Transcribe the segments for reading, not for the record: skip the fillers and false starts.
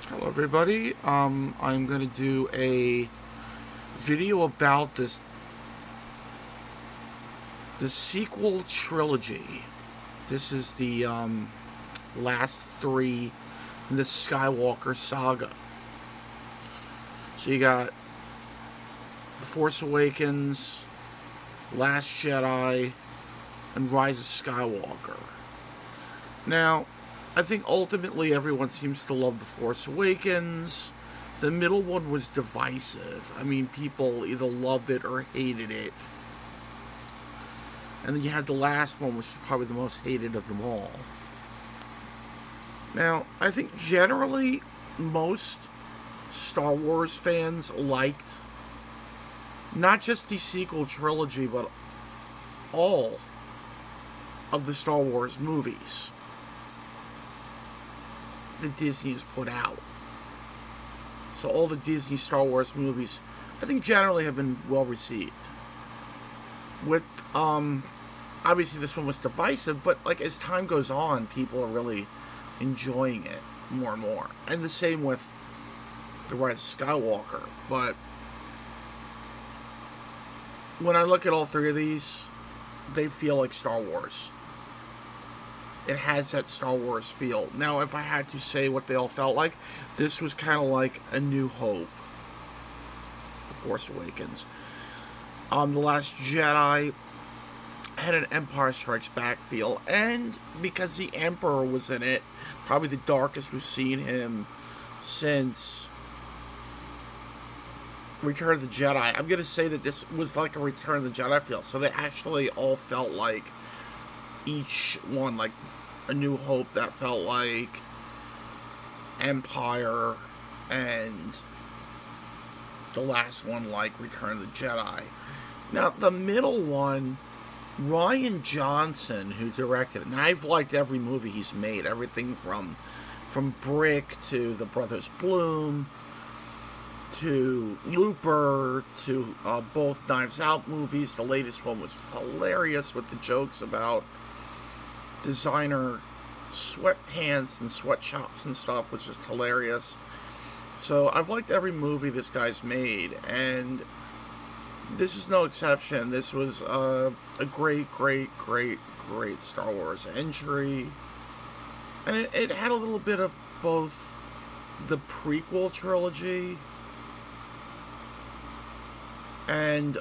Hello, everybody. I'm going to do a video about the sequel trilogy. This is the last three in the Skywalker saga. So you got The Force Awakens, Last Jedi, and Rise of Skywalker. Now, I think ultimately everyone seems to love The Force Awakens. The middle one was divisive. I mean, people either loved it or hated it. And then you had the last one, which was probably the most hated of them all. Now, I think generally most Star Wars fans liked not just the sequel trilogy, but all of the Star Wars movies that Disney has put out. So all the Disney Star Wars movies, I think generally have been well received. With obviously this one was divisive, but like as time goes on, people are really enjoying it more and more. And the same with The Rise of Skywalker. But when I look at all three of these, they feel like Star Wars. It has that Star Wars feel. Now, if I had to say what they all felt like, this was kind of like A New Hope, The Force Awakens. The Last Jedi had an Empire Strikes Back feel, and because the Emperor was in it, probably the darkest we've seen him since Return of the Jedi. I'm gonna say that this was like a Return of the Jedi feel. So they actually all felt like each one, like A New Hope, that felt like Empire, and the last one like Return of the Jedi. Now the middle one, Rian Johnson, who directed it, and I've liked every movie he's made, everything from Brick to The Brothers Bloom to Looper to both Knives Out movies. The latest one was hilarious with the jokes about designer sweatpants and sweatshops and stuff, was just hilarious. So I've liked every movie this guy's made, and this is no exception. This was a great Star Wars entry, and it had a little bit of both the prequel trilogy and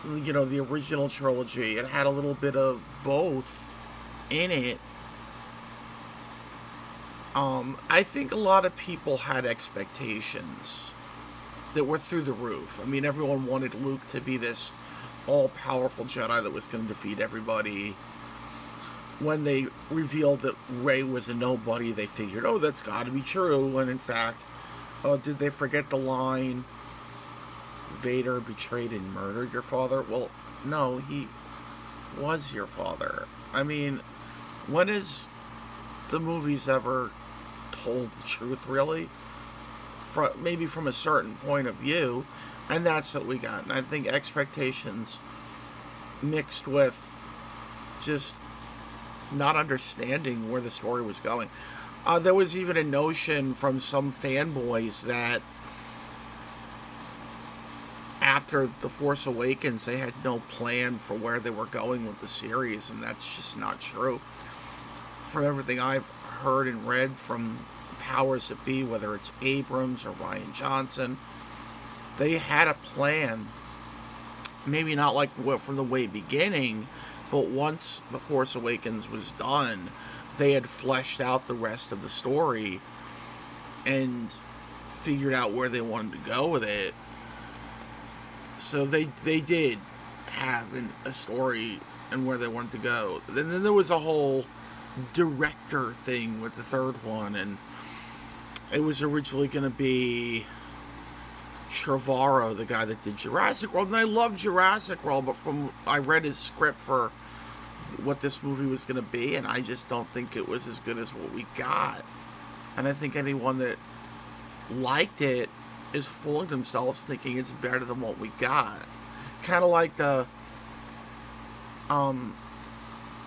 the original trilogy. It had a little bit of both in it. I think a lot of people had expectations that were through the roof. I mean, everyone wanted Luke to be this all-powerful Jedi that was going to defeat everybody. When they revealed that Rey was a nobody, they figured, oh, that's got to be true. And in fact, did they forget the line, Vader betrayed and murdered your father? Well, no, he was your father. I mean, when has the movies ever told the truth, really? Maybe from a certain point of view, and that's what we got. And I think expectations mixed with just not understanding where the story was going. There was even a notion from some fanboys that after The Force Awakens, they had no plan for where they were going with the series, and that's just not true. From everything I've heard and read from the powers that be, whether it's Abrams or Rian Johnson, they had a plan. Maybe not like from the way beginning, but once The Force Awakens was done, they had fleshed out the rest of the story and figured out where they wanted to go with it. So they did have a story and where they wanted to go. And then there was a whole director thing with the third one, and it was originally going to be Trevorrow, the guy that did Jurassic World, and I love Jurassic World, but I read his script for what this movie was going to be, and I just don't think it was as good as what we got. And I think anyone that liked it is fooling themselves thinking it's better than what we got. Kind of like the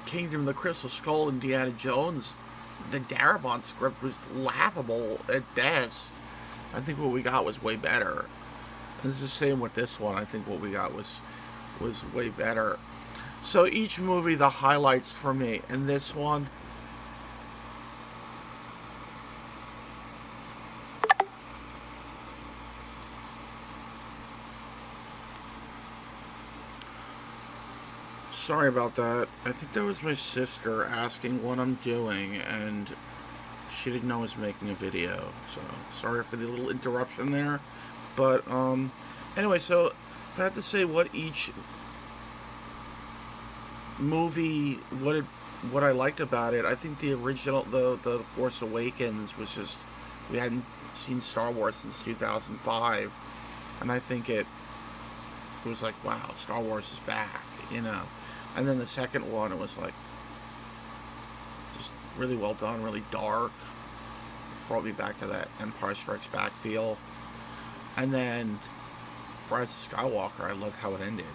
Kingdom of the Crystal Skull Indiana Jones the Darabont script was laughable at best. I think what we got was way better. And it's the same with this one. I think what we got was way better. So each movie, the highlights for me, and this one, sorry about that. I think that was my sister asking what I'm doing, and she didn't know I was making a video. So sorry for the little interruption there. But anyway, so if I had to say what each movie, what I liked about it, I think the original, the Force Awakens was just, we hadn't seen Star Wars since 2005, and I think it was like, wow, Star Wars is back, you know. And then the second one, it was like just really well done, really dark, brought me back to that Empire Strikes Back feel. And then Rise of Skywalker, I loved how it ended.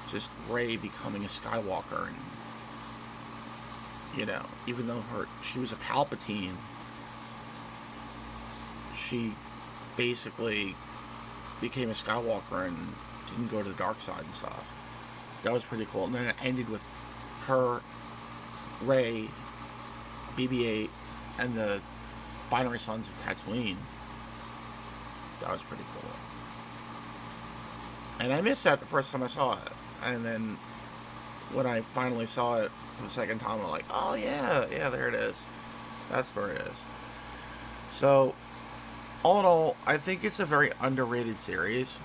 Just Rey becoming a Skywalker, and you know, even though she was a Palpatine, she basically became a Skywalker and didn't go to the dark side and stuff. That was pretty cool. And then it ended with her, Rey, BB-8, and the Binary Sons of Tatooine. That was pretty cool. And I missed that the first time I saw it. And then when I finally saw it for the second time, I'm like, oh yeah, there it is. That's where it is. So, all in all, I think it's a very underrated series.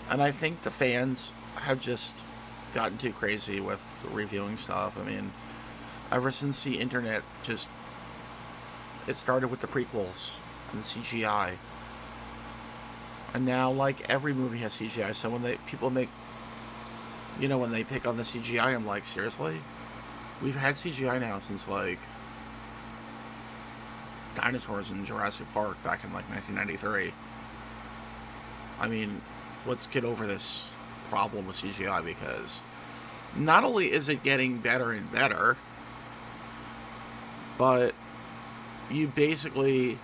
And I think the fans have just gotten too crazy with reviewing stuff. I mean, ever since the internet it started with the prequels and the CGI. And now, like, every movie has CGI. So when people make, you know, when they pick on the CGI, I'm like, seriously? We've had CGI now since, like, dinosaurs in Jurassic Park back in, like, 1993. I mean, let's get over this problem with CGI, because not only is it getting better and better, but you basically,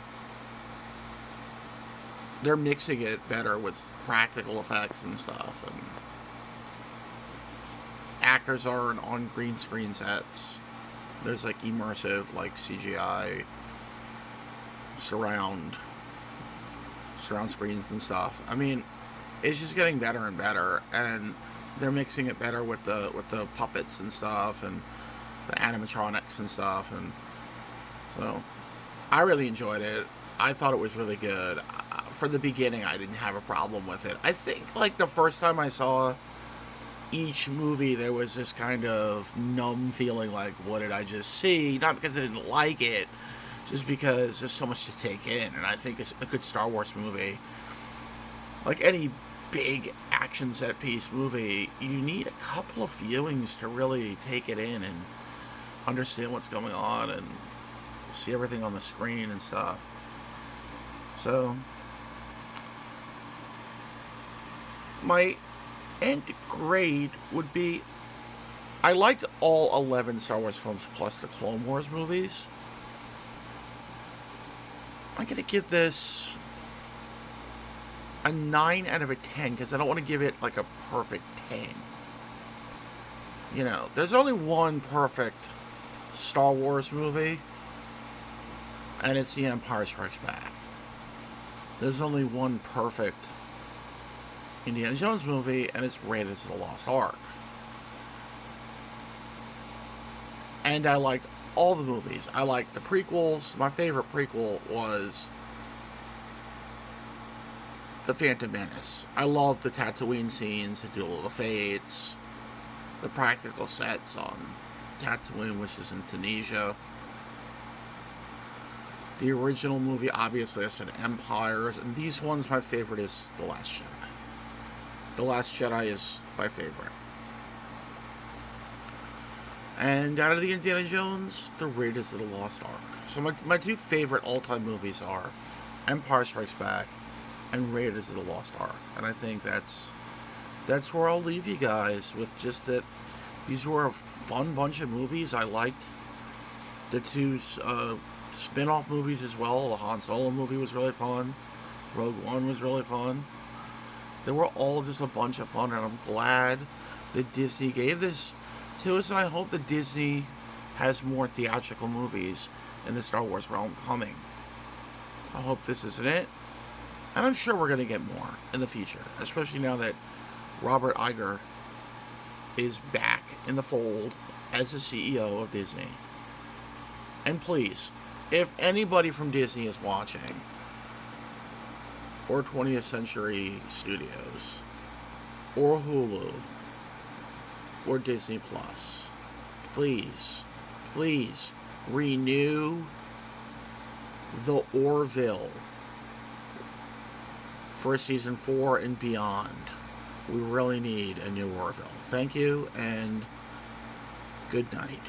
they're mixing it better with practical effects and stuff, and actors aren't on green screen sets. There's like immersive, like CGI surround screens and stuff. I mean, it's just getting better and better, and they're mixing it better with the puppets and stuff, and the animatronics and stuff, and so I really enjoyed it. I thought it was really good. For the beginning, I didn't have a problem with it. I think, like, the first time I saw each movie, there was this kind of numb feeling, like, what did I just see? Not because I didn't like it, just because there's so much to take in. And I think it's a good Star Wars movie, like any big action set piece movie, you need a couple of viewings to really take it in and understand what's going on and see everything on the screen and stuff. So my end grade would be, I liked all 11 Star Wars films plus the Clone Wars movies. I'm going to give this a 9 out of a 10, because I don't want to give it like a perfect 10. You know, there's only one perfect Star Wars movie, and it's The Empire Strikes Back. There's only one perfect Indiana Jones movie, and it's Raiders of the Lost Ark. And I like all the movies. I like the prequels. My favorite prequel was The Phantom Menace. I love the Tatooine scenes, the Duel of the Fates, the practical sets on Tatooine, which is in Tunisia. The original movie, obviously, I said Empire, and these ones, my favorite is The Last Jedi. The Last Jedi is my favorite. And out of the Indiana Jones, The Raiders of the Lost Ark. So my two favorite all-time movies are Empire Strikes Back and Raiders of the Lost Ark. And I think that's where I'll leave you guys, with just that these were a fun bunch of movies. I liked The two spin-off movies as well. The Han Solo movie was really fun. Rogue One was really fun. They were all just a bunch of fun, and I'm glad that Disney gave this to us, and I hope that Disney has more theatrical movies in the Star Wars realm coming. I hope this isn't it, and I'm sure we're going to get more in the future, especially now that Robert Iger is back in the fold as the CEO of Disney. And please, if anybody from Disney is watching, or 20th Century Studios, or Hulu, or Disney Plus, please, please renew the Orville for season 4 and beyond. We really need a new Orville. Thank you, and good night.